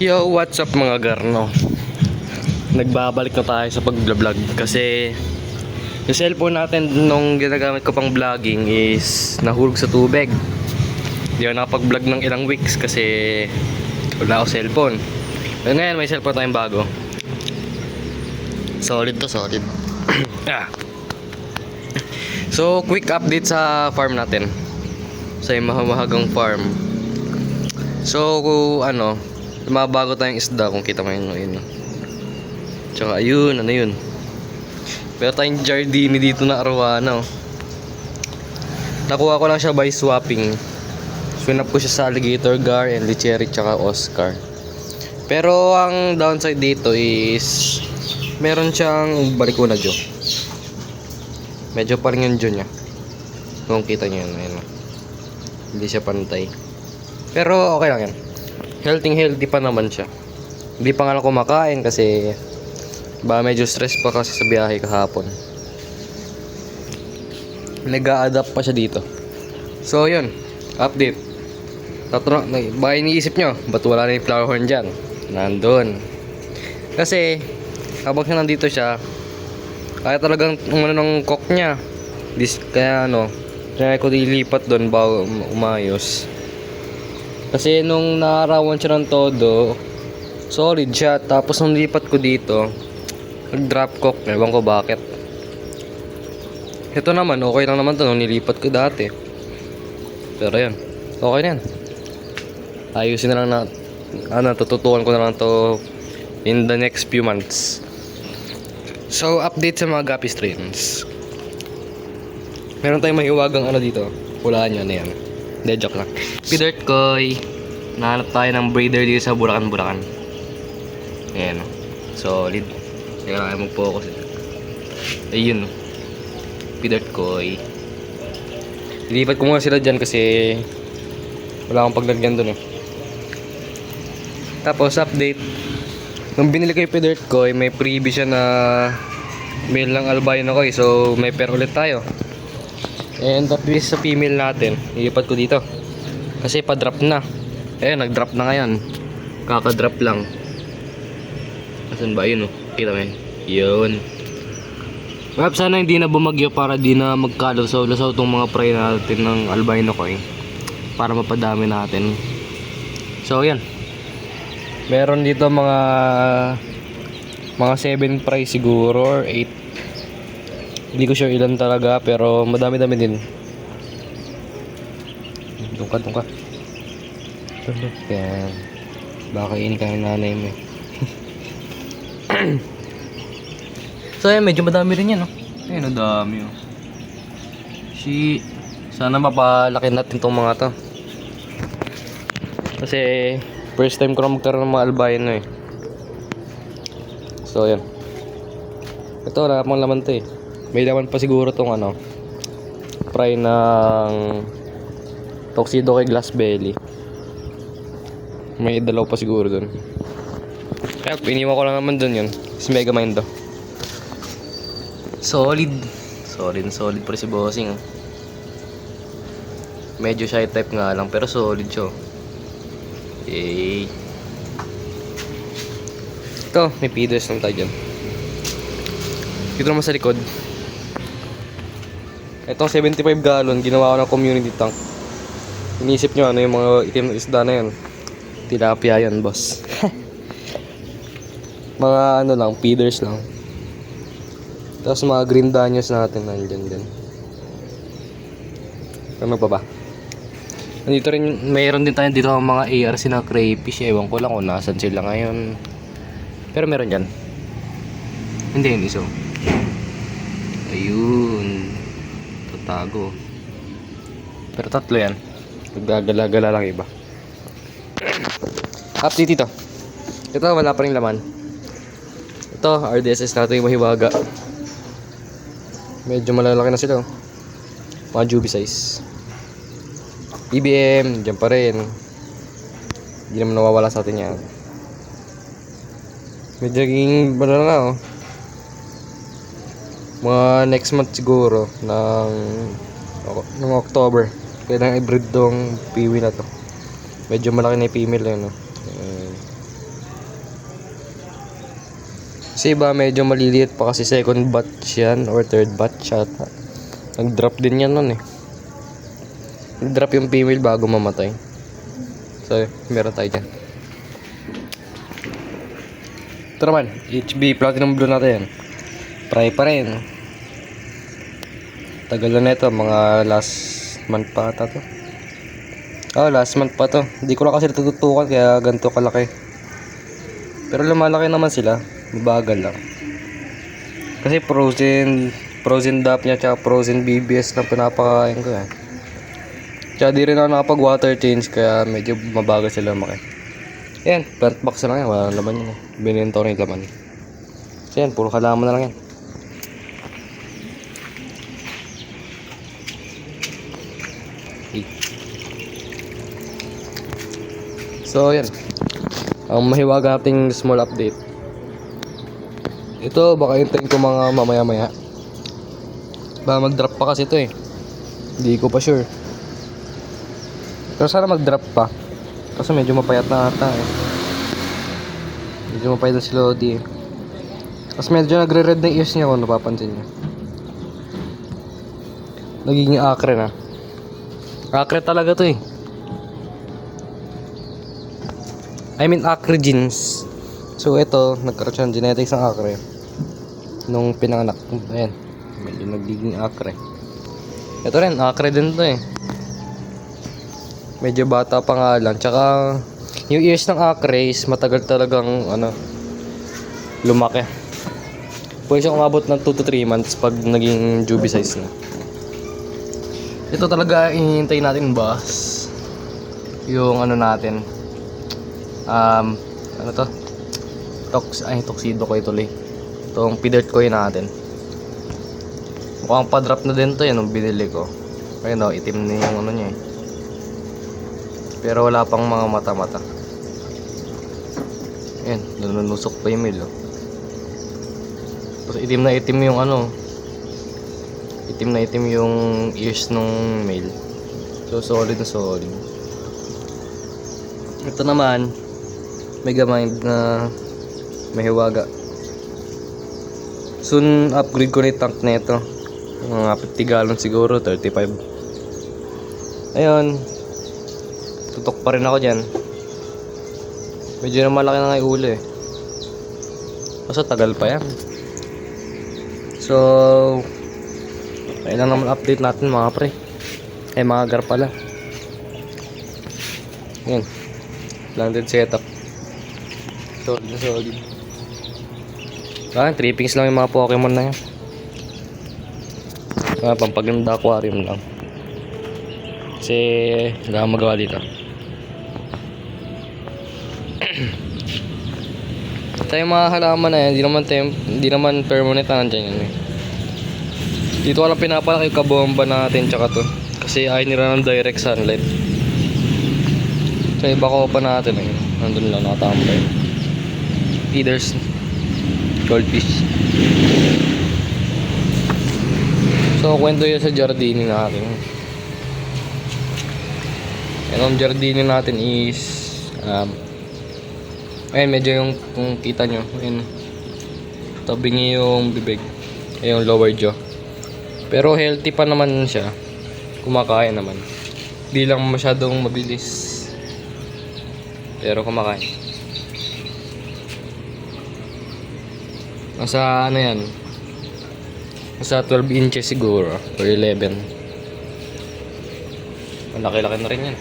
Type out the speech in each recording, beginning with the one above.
Yo, what's up mga garno? Nagbabalik na tayo sa pag-vlog kasi yung cellphone natin nung ginagamit ko pang vlogging is nahulog sa tubig. Hindi ako nakapag-vlog ng ilang weeks kasi wala ako cellphone. Pero ngayon may cellphone tayong bago. Solid to, solid. So, quick update sa farm natin. Sa mahahagang farm. So, mabago tayong isda kung kita mo yun. Tsaka ayun, ano yun. Meron tayong Giardini dito na arowana. Nakuha ko lang siya by swapping. Swinap ko siya sa Alligator Gar and Licheri tsaka Oscar. Pero ang downside dito is meron siyang balikuna Jo. Medyo pa rin yung Jo niya. Kung kita nyo yun, ayun. Hindi siya pantay. Pero okay lang yan. Healthy pa naman siya. Hindi pa nga lang kumakain kasi medyo stress pa kasi sa biyahe kahapon. Nag-a-adapt pa siya dito. So yun, update. Baka iniisip nyo, ba't wala na yung flower horn dyan? Nandun. Kasi habang siya nandito siya, kaya talagang ng cock niya. Kaya try ko dilipat doon bago umayos. Kasi nung naarawan siya ng todo, solid siya. Tapos nung lipat ko dito, nag-drop cock. Ewan ko bakit. Ito naman, okay lang naman to nung nilipat ko dati. Pero yan, okay na yan. Ayusin na lang tututukan ko na lang to in the next few months. So, update sa mga guppy strains. Meron tayong mahiwagang dito. Hulaan nyo na yan. Hindi, joke lang. Pidirt Koi. Nahanap tayo ng breeder dito sa Bulacan. Ayan. Solid. Kaya lang mag-focus. Ayun. Pidirt Koi. Ilipat ko muna sila dyan kasi wala akong paglagyan dun . Tapos update. Nung binili ko yung Pidirt Koi, may freebie siya na male ng albino koi. So may pair ulit tayo. And at least sa female natin, ilipat ko dito. Kasi pa-drop na. Nag-drop na ngayon. Kaka-drop lang. Asan ba yun Kita mo yun. Yun. Perhaps sana hindi na bumagyo para di na magkalasaw-lasaw tong mga prey natin ng albino koi. Para mapadami natin. So yan. Meron dito mga 7 prey siguro or 8. Hindi ko sure ilan talaga pero madami-dami din. Tungka. Yan. Baka ini ka ng nanay mo . So yan, medyo madami rin yan Ayun, dami sana mapalaki natin tong mga to. Kasi first time ko na magkaroon ng mga albino . So yan. Ito, wala pang laman to . May laman pa siguro tong fry ng tuxedo kay glass belly. May dalaw pa siguro dun. Kaya iniwan ko lang naman dun yun. Si Megamind . Solid pa si bossing . Medyo shy type nga lang pero solid siya . Ito, may feeders lang tayo dyan. Dito naman sa likod. Itong 75 gallon, ginawa ko ng community tank. Inisip nyo yung mga itim na isda na yun. Tilapia yan, boss. Mga lang, feeders lang. Tapos mga green danios natin nandyan din. Ano pa ba? Nandito rin, mayroon din tayo dito mga ARC na crayfish. Ewan ko lang kung nasan sila ngayon. Pero meron dyan. Hindi so. Ayun. Tatago. Pero tatlo yan. Naggagala-gala lang iba. Update ito. Ito wala pa rin laman. Ito RDSS natin yung mahiwaga. Medyo malalaki na sila . Mga juby size. EBM dyan pa rin. Hindi naman nawawala sa atin yan. Medyo naging na mga next month siguro ng October. Kaya nang i-breed tong piwi na to. Medyo malaki na yung female . Kasi iba medyo maliliit pa kasi second batch yan or third batch yata. Nag-drop din yan nun eh. Nag-drop yung female bago mamatay. So, meron tayo dyan. Ito naman, HB Platinum Blue natin. Try pa rin. Tagal na ito, mga last month pa ata to. Last month pa to. Hindi ko lang kasi natututukan kaya ganito kalaki. Pero lumalaki naman sila. Mabagal lang. Kasi frozen DAP niya tsaka frozen BBS lang pinapakain ko eh. Tsaka di rin ako nakapag water change kaya medyo mabagal sila lumaki. Ayan, plant box na lang yan. Wala naman yun eh. Bininto rin yung laman. So yan, puro halaman na lang yan. So yan. Ang mahiwaga nating small update. Ito, baka hintayin ko mga mamaya-maya. Baka mag-drop pa kasi ito eh. Hindi ko pa sure. Pero sana mag-drop pa. Kasi medyo mapayat na ata eh. Medyo mapayat na si Lodi eh. Kasi medyo nagre-red na ears niya kung napapansin niyo. Nagiging acre na. Acre talaga to eh. I mean acre genes. So ito, nagkaroon siya ng genetics ng acre nung pinanganak. Ayan, medyo nagiging acre. Ito rin, acre din to eh. Medyo bata pa nga lang. Tsaka yung ears ng acre is matagal talagang lumaki. Pwede siya umabot ng 2 to 3 months pag naging juvie size na. Ito talaga ihintay natin boss. Yung natin. Ano to? Tuxedo ko ituloy. Itong pidirt ko natin. Mukhang pa-drop na din to yan nung binili ko. Ayun o, itim na yung niya eh. Pero wala pang mga mata-mata. Ayan, nanunusok pa yung male oh. Tapos itim na itim yung itim na itim yung ears nung male. So solid na solid. Ito naman Megamind na mahiwaga. Soon upgrade ko na yung tank na ito. Mga 50 gallon siguro, 35. Ayun, tutok pa rin ako dyan. Medyo na malaki na nga yung ulo eh. Basta tagal pa yan. So ayun lang naman update natin mga pre. Mga gar pala. Yan, landed setup. Solid na solid. Trippings lang yung mga Pokemon na yan. Pampaganda aquarium lang. Kasi wala akong magawa dito. Tayo mga halaman na yan, hindi naman permanent na nandyan yan eh. Dito ko lang pinapalaki yung kabomba natin tsaka to. Kasi ayaw nila ng direct sunlight. Sa iba ko pa natin eh. Nandun lang nakatambay. Feeders. Goldfish. So kwento yun sa jardini natin. And ang jardini natin is ayun, medyo yung kung kita nyo ayun, tabingi yung bibig, yung lower jaw. Pero healthy pa naman siya. Kumakain naman. Di lang masyadong mabilis. Pero kumakain. Nasa yan? Nasa 12 inches siguro or 11. Malaki-laki na rin yan.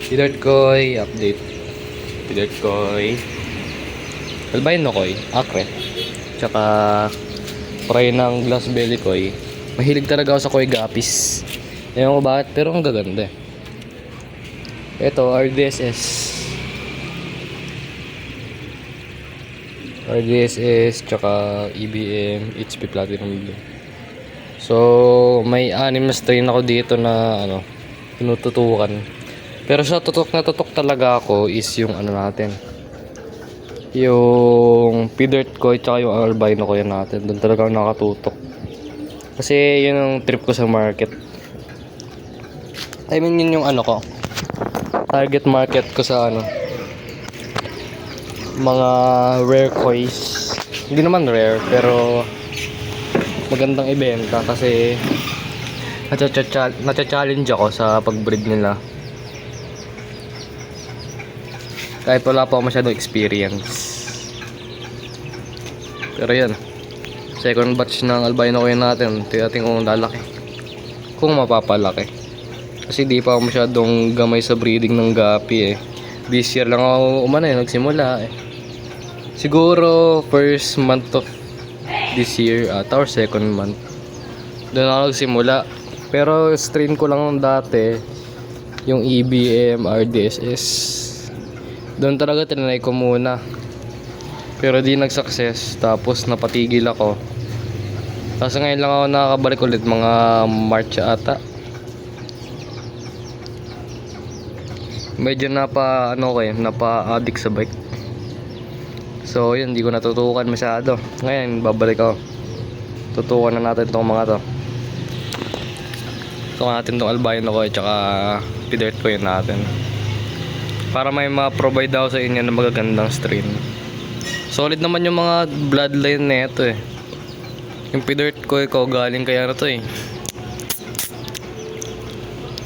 Pidirt Koi update. Pidirt Koi albino koi, acre. Tsaka fry ng glass belly koi. Mahilig talaga ako sa koi gapis. Ewan ko bakit, pero ang gaganda eh. Ito, RDSS tsaka EBM, HP Platinum Blue. So may 6 na strain ako dito na tinututukan. Pero sa tutok na tutok talaga ako is yung natin, yung Pidirt Koi tsaka yung albino Koi natin. Doon talaga ako nakatutok. Kasi yun ang trip ko sa market. I mean yun yung ko, target market ko sa mga rare kois. Hindi naman rare, pero magandang ibenta kasi nacha-challenge ako sa pag-breed nila. Kahit wala pa ako masyadong experience. Pero yan, second batch ng albino koy natin. Tingnan kung lalaki, kung mapapalaki. Kasi di pa ako masyadong gamay sa breeding ng gapi eh. This year lang ako nagsimula eh. Siguro first month of this year or second month doon ako nagsimula. Pero strain ko lang nung dati yung EBM, RDSS. Doon talaga tinanay ko muna, pero di nag-success. Tapos napatigil ako. Tapos ngayon lang ako nakakabalik ulit, mga March ata. Medyo napa-addict sa bike. So yun, hindi ko natutukan masyado. Ngayon babalik ako. Tutukan na natin tong mga to. Tutukan natin tong albino ko at saka pidirt ko yun natin, para may ma-provide ako sa inyo ng magagandang strain. Solid naman yung mga bloodline na ito eh. Yung pidirt ko galing kaya na to eh.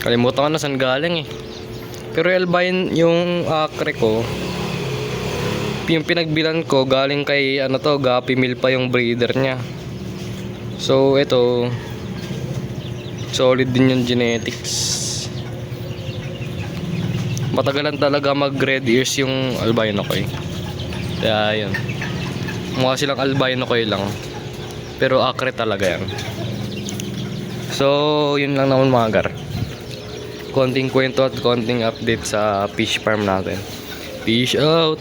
Kalimutan ko na saan galing eh. Pero albino yung acre ko, yung pinagbilan ko galing kay Gapi Mill pa yung breeder niya. So ito, solid din yung genetics. Matagalan talaga mag red ears yung albino koy. Kaya yun, mukha silang albino koy lang, pero acre talaga yan. So yun lang naman mga gar. Konting kwento at konting update sa fish farm natin. Peace out.